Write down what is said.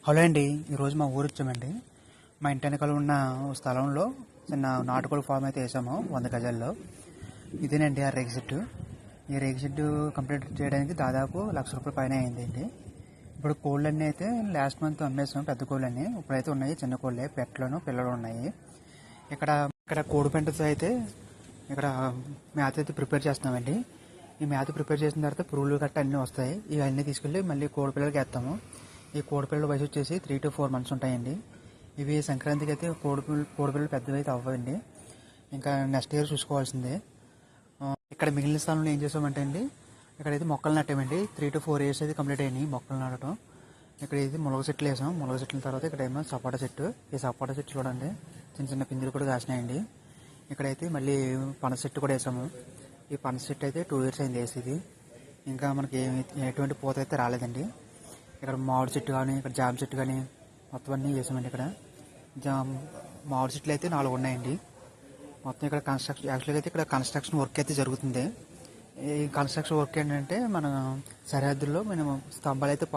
Hello అండి. ఈరోజు మా ఊరు వచ్చామండి. మా ఇంటి వెనకాల ఉన్న స్థలంలో చిన్న నాటుకోడి ఫామ్ అయితే వేసాము 100 గజాల్లో. ఇదేనండి ఆ రేగు చెట్టు. ఈ రేగు చెట్టు కంప్లీట్ చేయడానికి దాదాపు ₹1,00,000 పైన అయిందండి. ఇప్పుడు కోళ్ళన్నీ అయితే లాస్ట్ మంత్ అమ్మేసాం, పెద్ద కోళ్ళన్నీ. ఇప్పుడైతే ఉన్నాయి చిన్న కోళ్ళే, పెట్టలను పిల్లలు ఉన్నాయి. ఇక్కడ ఇక్కడ కోడి పెంటతో అయితే ఇక్కడ మేత అయితే ప్రిపేర్ చేస్తున్నామండి. ఈ మేత ప్రిపేర్ చేసిన తర్వాత పురుగులు గట్ట అన్నీ వస్తాయి. ఇవన్నీ తీసుకెళ్ళి మళ్ళీ కోడి పిల్లలకి వేస్తాము. ఈ కోడిపిల్లల వయసు వచ్చేసి 3 to 4 months ఉంటాయండి. ఇవి సంక్రాంతికి అయితే కోడిపిల్లలు పెద్దవి అయితే అవ్వండి. ఇంకా నెక్స్ట్ ఇయర్ చూసుకోవాల్సిందే. ఇక్కడ మిగిలిన స్థలంలో ఏం చేసామంటే అండి, ఇక్కడైతే మొక్కలు నాటామండి. 3 to 4 years అయితే కంప్లీట్ అయినాయి మొక్కలు నాటడం. ఇక్కడ ఇది మునగ చెట్లు వేసాం. మునగ చెట్ల తర్వాత ఇక్కడ ఏమో సపోటా చెట్టు. ఈ సపోటా చెట్టు చూడండి, చిన్న చిన్న పిందులు కూడా కాసినాయండి. ఇక్కడైతే మళ్ళీ పనస చెట్టు కూడా వేసాము. ఈ పనస చెట్టు అయితే 2 years అయింది వేసేది. ఇంకా మనకి ఎటువంటి పూత అయితే రాలేదండి. ఇక్కడ మామిడి చెట్టు కానీ, ఇక్కడ జామ చెట్టు కానీ మొత్తం అన్నీ వేసామండి. ఇక్కడ మామిడి చెట్లు అయితే 4 ఉన్నాయండి. మొత్తం ఇక్కడ కన్స్ట్రక్షన్, యాక్చువల్గా అయితే ఇక్కడ కన్స్ట్రక్షన్ వర్క్ అయితే జరుగుతుంది. ఈ కన్స్ట్రక్షన్ వర్క్ ఏంటంటే మన సరిహద్దుల్లో మనం స్తంభాలు అయితే